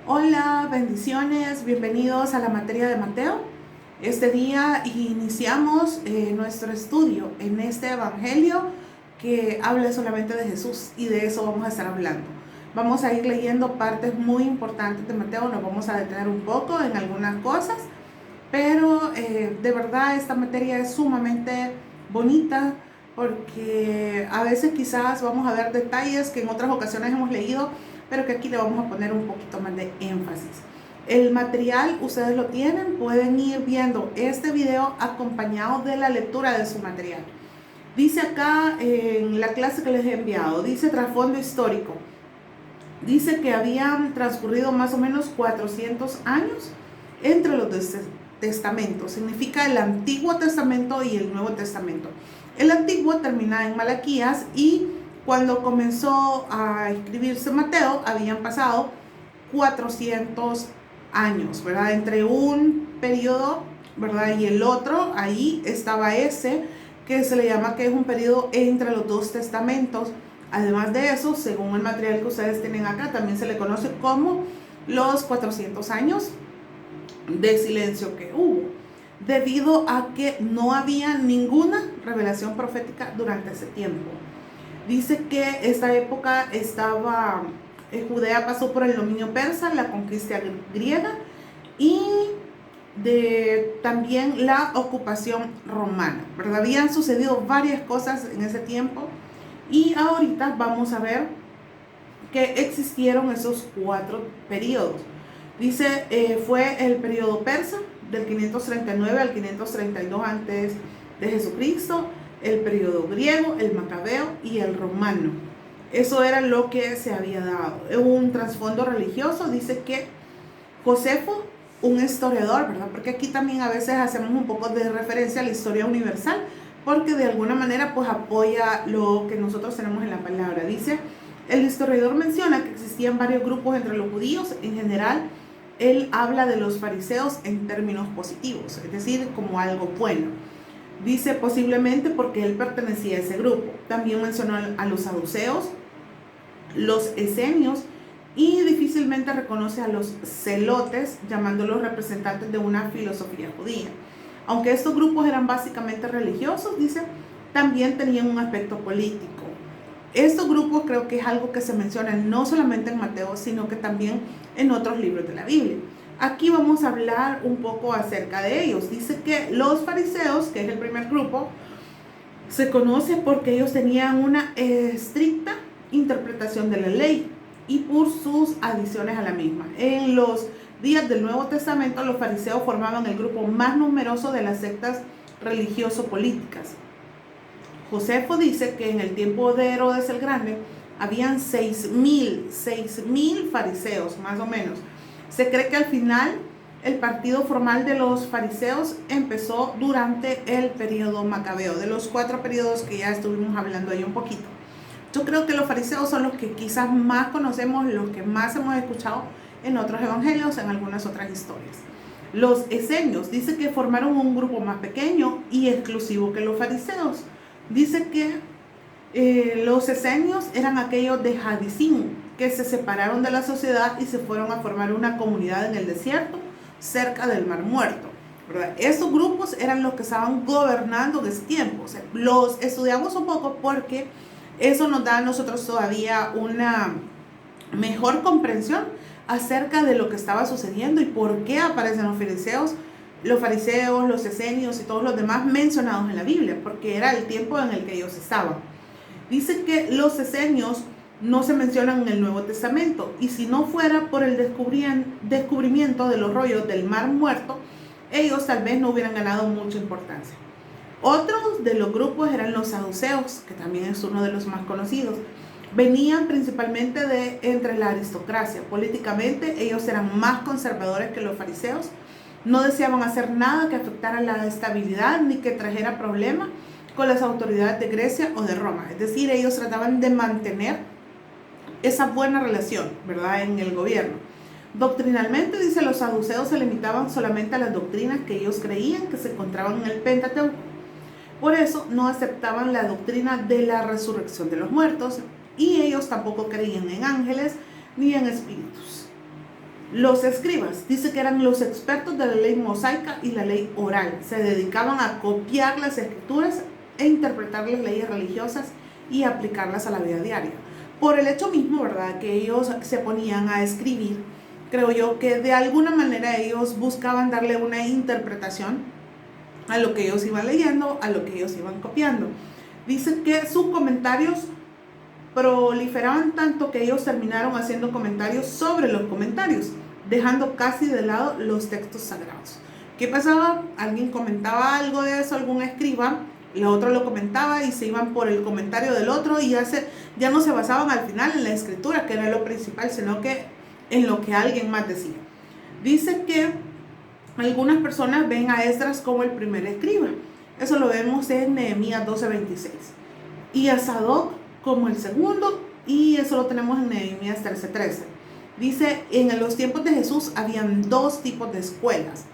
Hola, bendiciones, bienvenidos a la materia de Mateo. Este día iniciamos nuestro estudio en este evangelio que habla solamente de Jesús y de eso vamos a estar hablando. Vamos a ir leyendo partes muy importantes de Mateo, nos vamos a detener un poco en algunas cosas, pero de verdad esta materia es sumamente bonita porque a veces quizás vamos a ver detalles que en otras ocasiones hemos leído, pero que aquí le vamos a poner un poquito más de énfasis. El material ustedes lo tienen, pueden ir viendo este video acompañado de la lectura de su material. Dice acá en la clase que les he enviado, dice trasfondo histórico. Dice que habían transcurrido más o menos 400 años entre los dos testamentos. Significa el Antiguo Testamento y el Nuevo Testamento. El Antiguo termina en Malaquías y cuando comenzó a escribirse Mateo habían pasado 400 años, ¿verdad? Entre un periodo, ¿verdad? Y el otro, ahí estaba ese que se le llama que es un periodo entre los dos testamentos. Además de eso, según el material que ustedes tienen acá, también se le conoce como los 400 años de silencio que hubo, debido a que no había ninguna revelación profética durante ese tiempo. Dice que esta época estaba, Judea pasó por el dominio persa, la conquista griega y también la ocupación romana, ¿verdad? Habían sucedido varias cosas en ese tiempo y ahorita vamos a ver que existieron esos 4 periodos. Dice, fue el periodo persa del 539 al 532 antes de Jesucristo, el periodo griego, el macabeo y el romano. Eso era lo que se había dado. Un trasfondo religioso. Dice que Josefo, un historiador, ¿verdad? Porque aquí también a veces hacemos un poco de referencia a la historia universal, porque de alguna manera pues apoya lo que nosotros tenemos en la palabra. Dice, el historiador menciona que existían varios grupos entre los judíos. En general, él habla de los fariseos en términos positivos, es decir, como algo bueno. Dice posiblemente porque él pertenecía a ese grupo. También mencionó a los saduceos, los esenios, y difícilmente reconoce a los celotes, llamándolos representantes de una filosofía judía. Aunque estos grupos eran básicamente religiosos, dice, también tenían un aspecto político. Estos grupos creo que es algo que se menciona no solamente en Mateo, sino que también en otros libros de la Biblia. Aquí vamos a hablar un poco acerca de ellos. Dice que los fariseos, que es el primer grupo, se conoce porque ellos tenían una estricta interpretación de la ley y por sus adiciones a la misma. En los días del Nuevo Testamento, los fariseos formaban el grupo más numeroso de las sectas religioso-políticas. Josefo dice que en el tiempo de Herodes el Grande habían 6,000 fariseos, más o menos. Se cree que al final el partido formal de los fariseos empezó durante el periodo macabeo, de los 4 periodos que ya estuvimos hablando ahí un poquito. Yo creo que los fariseos son los que quizás más conocemos, los que más hemos escuchado en otros evangelios, en algunas otras historias. Los esenios dice que formaron un grupo más pequeño y exclusivo que los fariseos. Dice que los esenios eran aquellos de Hadicín, que se separaron de la sociedad y se fueron a formar una comunidad en el desierto, cerca del Mar Muerto, ¿verdad? Estos grupos eran los que estaban gobernando en ese tiempo. O sea, los estudiamos un poco porque eso nos da a nosotros todavía una mejor comprensión acerca de lo que estaba sucediendo y por qué aparecen los fariseos, los esenios y todos los demás mencionados en la Biblia, porque era el tiempo en el que ellos estaban. Dice que los esenios no se mencionan en el Nuevo Testamento, y si no fuera por el descubrimiento de los rollos del Mar Muerto, ellos tal vez no hubieran ganado mucha importancia. Otros de los grupos eran los saduceos, que también es uno de los más conocidos. Venían principalmente de entre la aristocracia. Políticamente ellos eran más conservadores que los fariseos. No deseaban hacer nada que afectara la estabilidad ni que trajera problemas con las autoridades de Grecia o de Roma. Es decir, ellos trataban de mantener esa buena relación, ¿verdad?, en el gobierno. Doctrinalmente, dice, los saduceos se limitaban solamente a las doctrinas que ellos creían que se encontraban en el Pentateuco. Por eso no aceptaban la doctrina de la resurrección de los muertos y ellos tampoco creían en ángeles ni en espíritus. Los escribas, dice que eran los expertos de la ley mosaica y la ley oral. Se dedicaban a copiar las escrituras e interpretar las leyes religiosas y aplicarlas a la vida diaria. Por el hecho mismo, ¿verdad?, que ellos se ponían a escribir, creo yo que de alguna manera ellos buscaban darle una interpretación a lo que ellos iban leyendo, a lo que ellos iban copiando. Dice que sus comentarios proliferaban tanto que ellos terminaron haciendo comentarios sobre los comentarios, dejando casi de lado los textos sagrados. ¿Qué pasaba? Alguien comentaba algo de eso, algún escriba, el otro lo comentaba y se iban por el comentario del otro y ya no se basaban al final en la escritura, que era lo principal, sino que en lo que alguien más decía. Dice que algunas personas ven a Esdras como el primer escriba. Eso lo vemos en Nehemías 12:26. Y a Sadoc como el segundo, y eso lo tenemos en Nehemías 13:13. Dice, en los tiempos de Jesús habían dos tipos de escuelas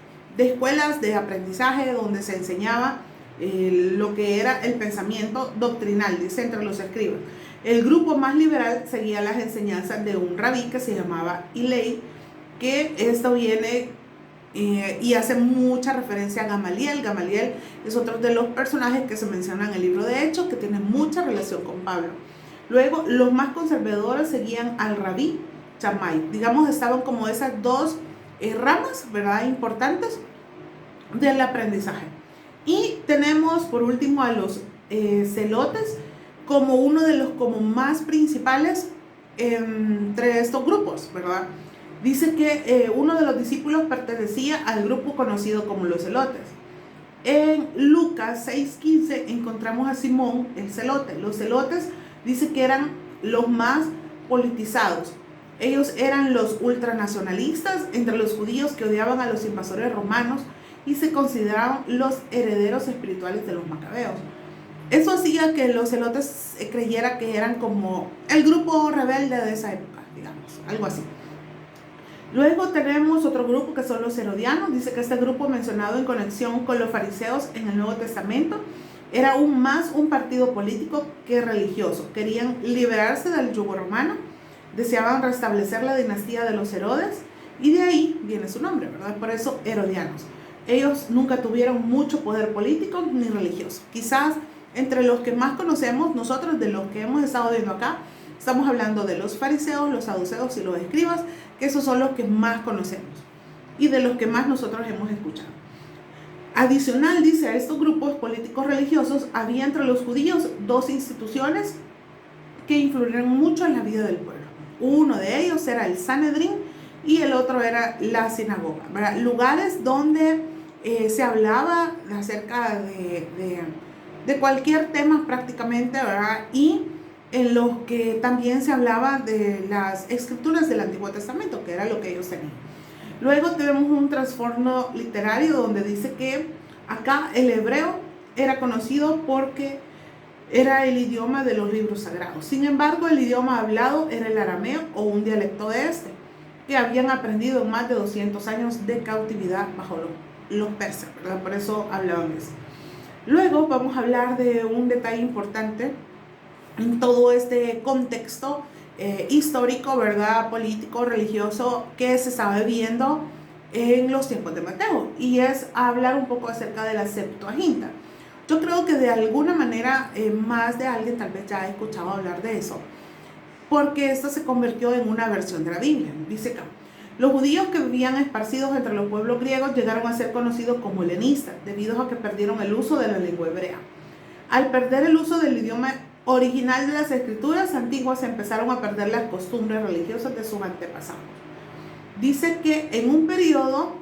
de aprendizaje donde se enseñaba lo que era el pensamiento doctrinal, dice, entre los escribas. El grupo más liberal seguía las enseñanzas de un rabí que se llamaba Hillel, que esto viene y hace mucha referencia a Gamaliel. Gamaliel es otro de los personajes que se mencionan en el libro de Hechos, que tiene mucha relación con Pablo. Luego, los más conservadores seguían al rabí Shammai. Digamos, estaban como esas dos ramas, ¿verdad?, importantes del aprendizaje. Y tenemos por último a los celotes como uno de los como más principales entre estos grupos, ¿verdad? Dice que uno de los discípulos pertenecía al grupo conocido como los celotes. En Lucas 6:15 encontramos a Simón el celote. Los celotes dice que eran los más politizados. Ellos eran los ultranacionalistas entre los judíos que odiaban a los invasores romanos y se consideraban los herederos espirituales de los macabeos. Eso hacía que los celotes creyera que eran como el grupo rebelde de esa época, digamos, algo así. Luego tenemos otro grupo que son los herodianos. Dice que este grupo, mencionado en conexión con los fariseos en el Nuevo Testamento, era aún más un partido político que religioso. Querían liberarse del yugo romano, deseaban restablecer la dinastía de los Herodes y de ahí viene su nombre, ¿verdad? Por eso herodianos. Ellos nunca tuvieron mucho poder político ni religioso. Quizás entre los que más conocemos, nosotros de los que hemos estado viendo acá, estamos hablando de los fariseos, los saduceos y los escribas, que esos son los que más conocemos y de los que más nosotros hemos escuchado. Adicional, dice, a estos grupos políticos religiosos, había entre los judíos dos instituciones que influyeron mucho en la vida del pueblo. Uno de ellos era el Sanedrín y el otro era la sinagoga, ¿verdad? Lugares donde se hablaba acerca de cualquier tema prácticamente, ¿verdad? Y en los que también se hablaba de las escrituras del Antiguo Testamento, que era lo que ellos tenían. Luego tenemos un trasfondo literario donde dice que acá el hebreo era conocido porque era el idioma de los libros sagrados. Sin embargo, el idioma hablado era el arameo o un dialecto de este, que habían aprendido en más de 200 años de cautividad bajo los persas, ¿verdad? Por eso hablaban eso. Luego vamos a hablar de un detalle importante en todo este contexto histórico, ¿verdad?, político, religioso que se estaba viviendo en los tiempos de Mateo, y es hablar un poco acerca de la Septuaginta. Yo creo que de alguna manera más de alguien tal vez ya ha escuchado hablar de eso, porque esto se convirtió en una versión de la Biblia. Dice acá, los judíos que vivían esparcidos entre los pueblos griegos llegaron a ser conocidos como helenistas, debido a que perdieron el uso de la lengua hebrea. Al perder el uso del idioma original de las escrituras antiguas, empezaron a perder las costumbres religiosas de sus antepasados. Dice que en un periodo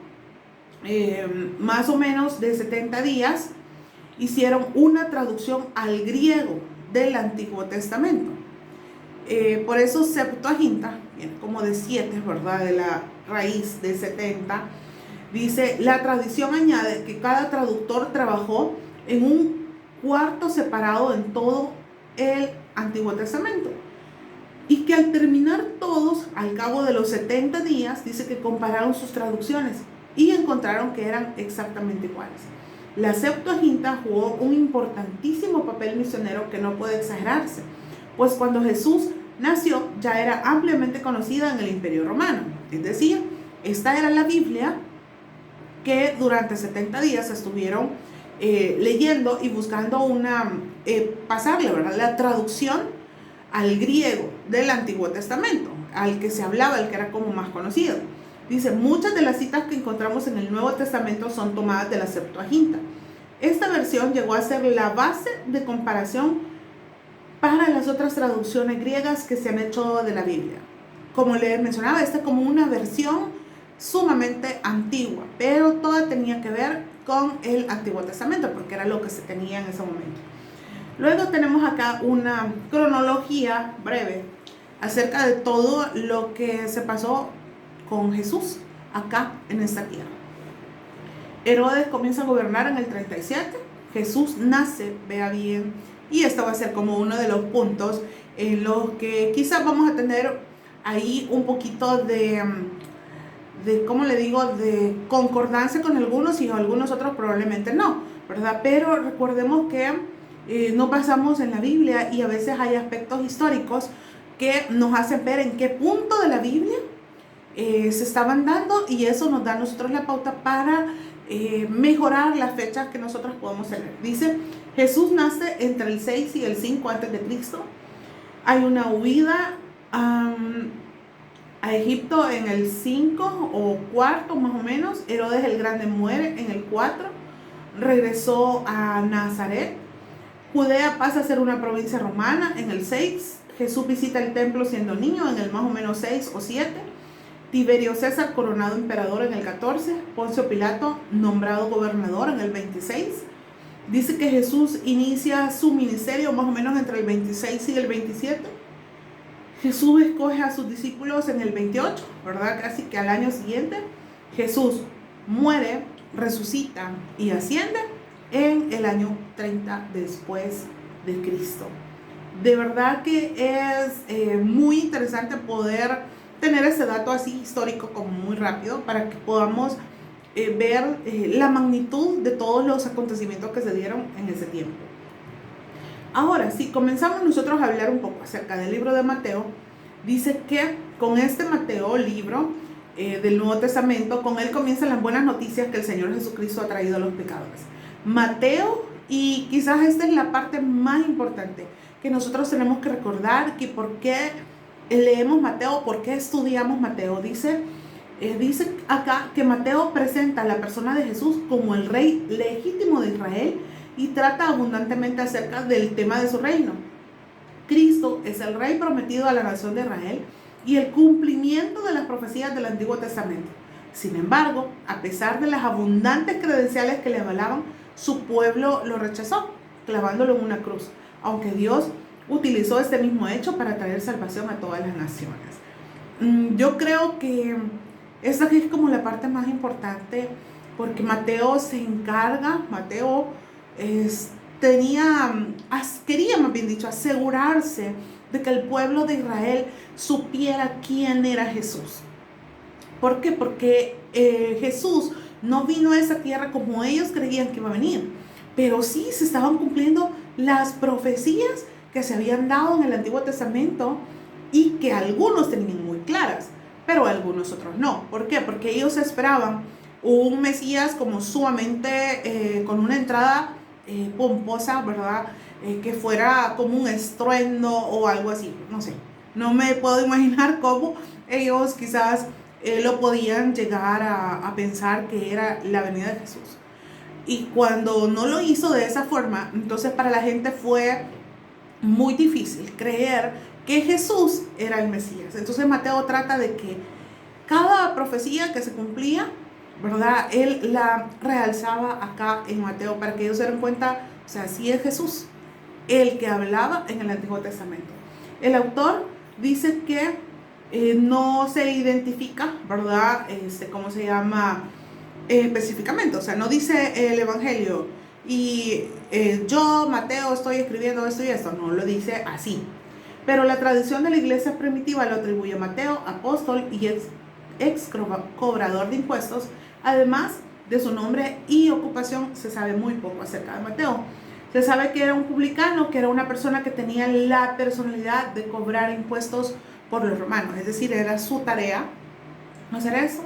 más o menos de 70 días hicieron una traducción al griego del Antiguo Testamento. Por eso Septuaginta, como de 7, ¿verdad?, de la raíz de 70. Dice, la tradición añade que cada traductor trabajó en un cuarto separado en todo el Antiguo Testamento, y que al terminar todos, al cabo de los 70 días, dice que compararon sus traducciones y encontraron que eran exactamente iguales. La Septuaginta jugó un importantísimo papel misionero que no puede exagerarse, pues cuando Jesús nació ya era ampliamente conocida en el Imperio Romano, es decir, Esta era la Biblia que durante 70 días estuvieron leyendo y buscando pasarle, ¿verdad?, la traducción al griego del Antiguo Testamento, al que se hablaba, el que era como más conocido. Dice, muchas de las citas que encontramos en el Nuevo Testamento son tomadas de la Septuaginta. Esta versión llegó a ser la base de comparación para las otras traducciones griegas que se han hecho de la Biblia. Como les mencionaba, esta es como una versión sumamente antigua, pero toda tenía que ver con el Antiguo Testamento, porque era lo que se tenía en ese momento. Luego tenemos acá una cronología breve acerca de todo lo que se pasó con Jesús acá en esta tierra. Herodes comienza a gobernar en el 37, Jesús nace, vea bien, y esto va a ser como uno de los puntos en los que quizás vamos a tener ahí un poquito de ¿cómo le digo?, de concordancia con algunos y algunos otros probablemente no, ¿verdad? Pero recordemos que no basamos en la Biblia y a veces hay aspectos históricos que nos hacen ver en qué punto de la Biblia se estaban dando, y eso nos da a nosotros la pauta para mejorar las fechas que nosotros podemos tener. Dice, Jesús nace entre el 6 y el 5 antes de Cristo. Hay una huida a Egipto en el 5 o 4 más o menos. Herodes el Grande muere en el 4. Regresó a Nazaret. Judea pasa a ser una provincia romana en el 6. Jesús visita el templo siendo niño en el más o menos 6 o 7. Tiberio César coronado emperador en el 14. Poncio Pilato nombrado gobernador en el 26. Dice que Jesús inicia su ministerio más o menos entre el 26 y el 27. Jesús escoge a sus discípulos en el 28, ¿verdad? Casi que al año siguiente. Jesús muere, resucita y asciende en el año 30 después de Cristo. De verdad que es muy interesante poder tener ese dato así histórico como muy rápido para que podamos ver la magnitud de todos los acontecimientos que se dieron en ese tiempo. Ahora, si comenzamos nosotros a hablar un poco acerca del libro de Mateo, dice que con este Mateo, libro del Nuevo Testamento, con él comienzan las buenas noticias que el Señor Jesucristo ha traído a los pecadores. Mateo, y quizás esta es la parte más importante que nosotros tenemos que recordar, que por qué leemos Mateo, por qué estudiamos Mateo. Dice acá que Mateo presenta a la persona de Jesús como el rey legítimo de Israel y trata abundantemente acerca del tema de su reino. Cristo es el rey prometido a la nación de Israel y el cumplimiento de las profecías del Antiguo Testamento. Sin embargo, a pesar de las abundantes credenciales que le avalaban, su pueblo lo rechazó, clavándolo en una cruz, aunque Dios utilizó este mismo hecho para traer salvación a todas las naciones. Yo creo que esta es como la parte más importante, porque Mateo se encarga, quería más bien dicho asegurarse de que el pueblo de Israel supiera quién era Jesús. ¿Por qué? Porque Jesús no vino a esa tierra como ellos creían que iba a venir, pero sí se estaban cumpliendo las profecías que se habían dado en el Antiguo Testamento y que algunos tenían muy claras, pero algunos otros no. ¿Por qué? Porque ellos esperaban un Mesías como sumamente con una entrada pomposa, ¿verdad? Que fuera como un estruendo o algo así, no sé. No me puedo imaginar cómo ellos quizás lo podían llegar a pensar que era la venida de Jesús. Y cuando no lo hizo de esa forma, entonces para la gente fue muy difícil creer que Jesús era el Mesías. Entonces Mateo trata de que cada profecía que se cumplía, ¿verdad?, él la realzaba acá en Mateo para que ellos se den cuenta, o sea, sí es Jesús el que hablaba en el Antiguo Testamento. El autor dice que no se identifica, ¿verdad?, ¿cómo se llama? Específicamente, o sea, no dice el Evangelio y yo, Mateo, estoy escribiendo esto y esto, no lo dice así. Pero la tradición de la iglesia primitiva lo atribuye a Mateo, apóstol y ex cobrador de impuestos. Además de su nombre y ocupación, se sabe muy poco acerca de Mateo. Se sabe que era un publicano, que era una persona que tenía la personalidad de cobrar impuestos por los romanos, es decir, era su tarea hacer eso.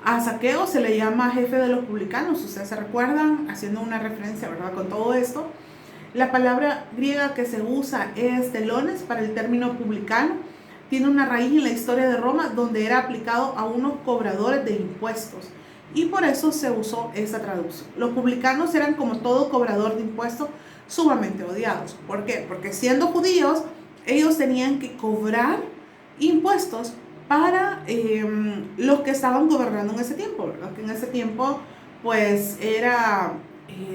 A Zaqueo se le llama jefe de los publicanos, ustedes se recuerdan, haciendo una referencia, ¿verdad?, con todo esto. La palabra griega que se usa es telones para el término publicano. Tiene una raíz en la historia de Roma, donde era aplicado a unos cobradores de impuestos. Y por eso se usó esa traducción. Los publicanos eran, como todo cobrador de impuestos, sumamente odiados. ¿Por qué? Porque siendo judíos, ellos tenían que cobrar impuestos para los que estaban gobernando en ese tiempo, ¿verdad? Que en ese tiempo, pues era,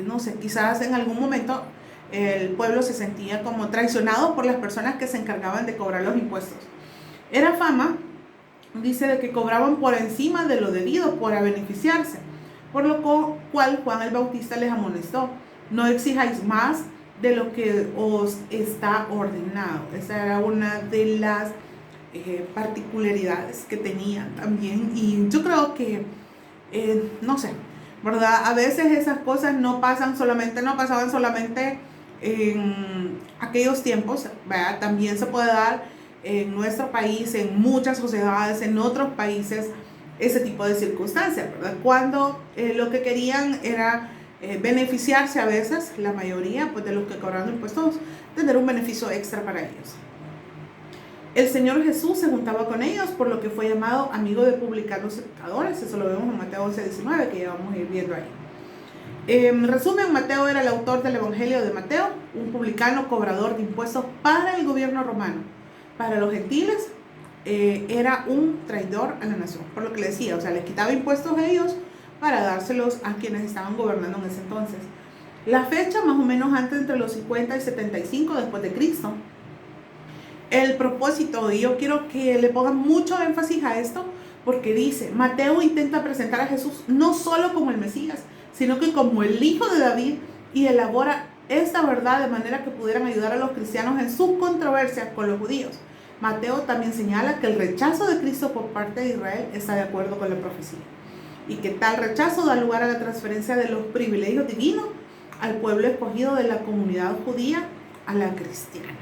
no sé, quizás en algún momento el pueblo se sentía como traicionado por las personas que se encargaban de cobrar los impuestos. Era fama, dice, de que cobraban por encima de lo debido para beneficiarse, por lo cual Juan el Bautista les amonestó: no exijáis más de lo que os está ordenado. Esa era una de las particularidades que tenían también, y yo creo que, no sé, ¿verdad? A veces esas cosas no pasaban solamente en aquellos tiempos, ¿verdad? También se puede dar en nuestro país, en muchas sociedades, en otros países, ese tipo de circunstancias, ¿verdad? Cuando lo que querían era beneficiarse, a veces, la mayoría, pues, de los que cobraban impuestos, tener un beneficio extra para ellos. El Señor Jesús se juntaba con ellos, por lo que fue llamado amigo de publicanos y pecadores. Eso lo vemos en Mateo 11:19, que ya vamos a ir viendo ahí. En resumen, Mateo era el autor del Evangelio de Mateo, un publicano cobrador de impuestos para el gobierno romano. Para los gentiles, era un traidor a la nación, por lo que le decía, o sea, les quitaba impuestos a ellos para dárselos a quienes estaban gobernando en ese entonces. La fecha, más o menos antes, entre los 50 y 75 después de Cristo. El propósito, y yo quiero que le pongan mucho énfasis a esto, porque dice, Mateo intenta presentar a Jesús no solo como el Mesías, sino que como el Hijo de David, y elabora esta verdad de manera que pudieran ayudar a los cristianos en sus controversias con los judíos. Mateo también señala que el rechazo de Cristo por parte de Israel está de acuerdo con la profecía, y que tal rechazo da lugar a la transferencia de los privilegios divinos al pueblo escogido de la comunidad judía a la cristiana.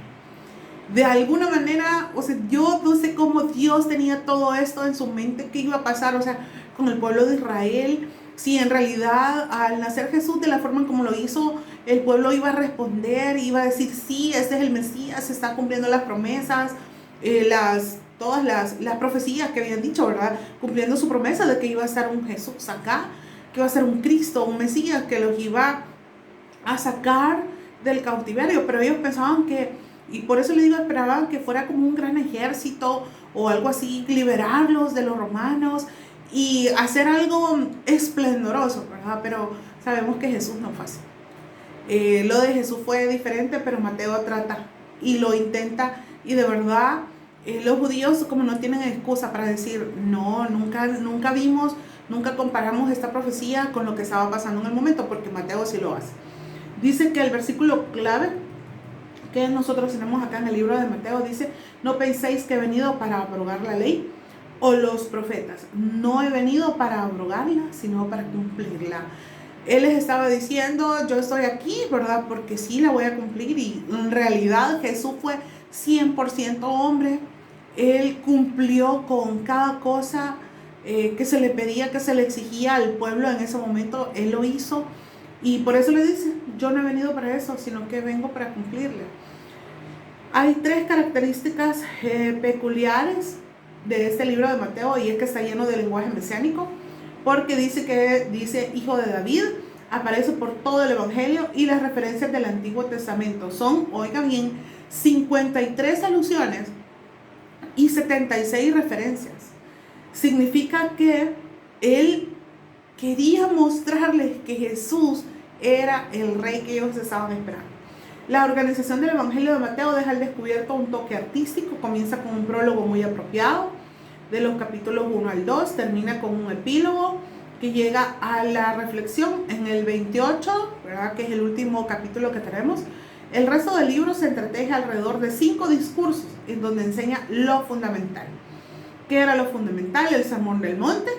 De alguna manera, o sea, yo no sé cómo Dios tenía todo esto en su mente, qué iba a pasar, o sea, con el pueblo de Israel. Si en realidad al nacer Jesús de la forma en como lo hizo, el pueblo iba a responder, iba a decir, sí, este es el Mesías, se están cumpliendo las promesas, todas las profecías que habían dicho, ¿verdad? Cumpliendo su promesa de que iba a estar un Jesús acá, que iba a ser un Cristo, un Mesías, que los iba a sacar del cautiverio. Pero ellos pensaban que, y por eso le digo, esperaban que fuera como un gran ejército o algo así, liberarlos de los romanos y hacer algo esplendoroso, ¿verdad? Pero sabemos que Jesús no fue así. Lo de Jesús fue diferente, pero Mateo trata y lo intenta, y de verdad los judíos como no tienen excusa para decir, no, nunca vimos, nunca comparamos esta profecía con lo que estaba pasando en el momento, porque Mateo sí lo hace. Dice que el versículo clave que nosotros tenemos acá en el libro de Mateo dice, no penséis que he venido para abrogar la ley o los profetas. No he venido para abrogarla, sino para cumplirla. Él les estaba diciendo, yo estoy aquí, ¿verdad? Porque sí la voy a cumplir. Y en realidad Jesús fue 100% hombre. Él cumplió con cada cosa que se le pedía, que se le exigía al pueblo en ese momento. Él lo hizo. Y por eso le dice, yo no he venido para eso, sino que vengo para cumplirle. Hay tres características peculiares de este libro de Mateo, y es que está lleno de lenguaje mesiánico, porque dice hijo de David, aparece por todo el Evangelio, y las referencias del Antiguo Testamento son, oiga bien, 53 alusiones y 76 referencias. Significa que él quería mostrarles que Jesús era el rey que ellos estaban esperando. La organización del Evangelio de Mateo deja al descubierto un toque artístico. Comienza con un prólogo muy apropiado de los capítulos 1 al 2, termina con un epílogo que llega a la reflexión en el 28, ¿verdad? Que es el último capítulo que tenemos. El resto del libro se entreteje alrededor de 5 discursos en donde enseña lo fundamental. ¿Qué era lo fundamental? El Sermón del Monte,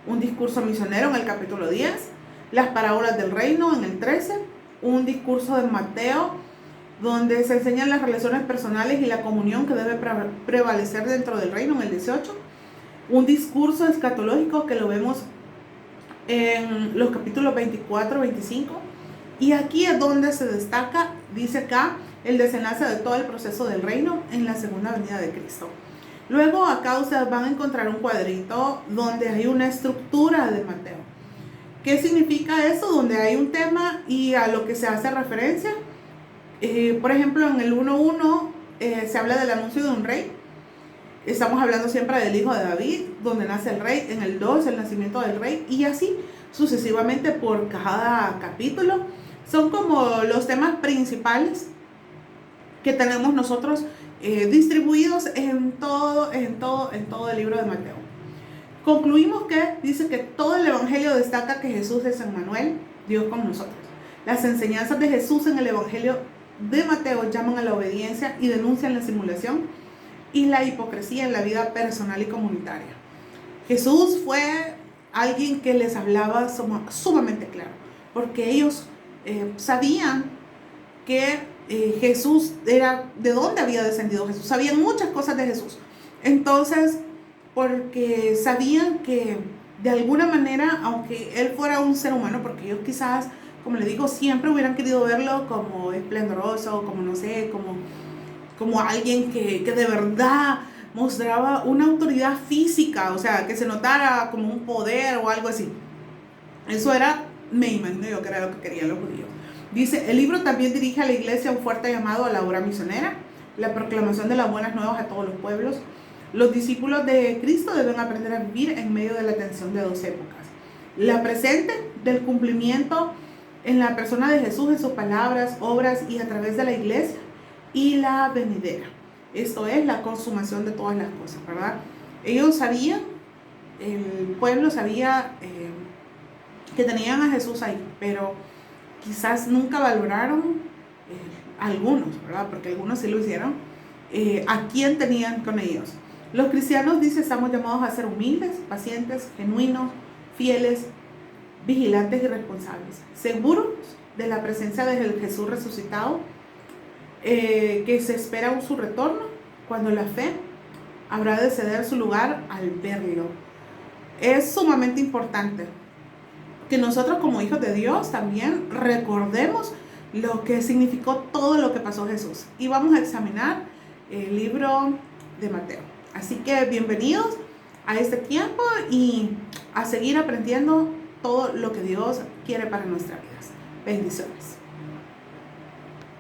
un discurso misionero en el capítulo 10, las parábolas del reino en el 13, un discurso de Mateo donde se enseñan las relaciones personales y la comunión que debe prevalecer dentro del reino en el 18, un discurso escatológico que lo vemos en los capítulos 24, 25. Y aquí es donde se destaca, dice acá, el desenlace de todo el proceso del reino en la segunda venida de Cristo. Luego acá ustedes van a encontrar un cuadrito donde hay una estructura de Mateo. ¿Qué significa eso? Donde hay un tema y a lo que se hace referencia. Por ejemplo, en el 1.1 se habla del anuncio de un rey. Estamos hablando siempre del hijo de David, donde nace el rey. En el 2, el nacimiento del rey. Y así sucesivamente por cada capítulo. Son como los temas principales que tenemos nosotros distribuidos en todo el libro de Mateo. Concluimos que dice que todo el evangelio destaca que Jesús es Emmanuel, Dios con nosotros. Las enseñanzas de Jesús en el evangelio de Mateo llaman a la obediencia y denuncian la simulación y la hipocresía en la vida personal y comunitaria. Jesús fue alguien que les hablaba sumamente claro, porque ellos sabían que Jesús era, de dónde había descendido Jesús, sabían muchas cosas de Jesús. Entonces, porque sabían que de alguna manera, aunque él fuera un ser humano, porque ellos quizás, como le digo, siempre hubieran querido verlo como esplendoroso, como no sé, como alguien que de verdad mostraba una autoridad física, o sea, que se notara como un poder o algo así. Eso era, me imagino yo, que era lo que querían los judíos. Dice, el libro también dirige a la iglesia un fuerte llamado a la obra misionera, la proclamación de las buenas nuevas a todos los pueblos. Los discípulos de Cristo deben aprender a vivir en medio de la tensión de dos épocas. La presente, del cumplimiento en la persona de Jesús, en sus palabras, obras y a través de la iglesia. Y la venidera. Esto es la consumación de todas las cosas, ¿verdad? Ellos sabían, el pueblo sabía que tenían a Jesús ahí, pero quizás nunca valoraron algunos, ¿verdad? Porque algunos sí lo hicieron, a quién tenían con ellos. Los cristianos, dice, estamos llamados a ser humildes, pacientes, genuinos, fieles, vigilantes y responsables, seguros de la presencia de Jesús resucitado, que se espera su retorno, cuando la fe habrá de ceder su lugar al verlo. Es sumamente importante que nosotros como hijos de Dios también recordemos lo que significó todo lo que pasó Jesús. Y vamos a examinar el libro de Mateo. Así que bienvenidos a este tiempo y a seguir aprendiendo todo lo que Dios quiere para nuestras vidas. Bendiciones.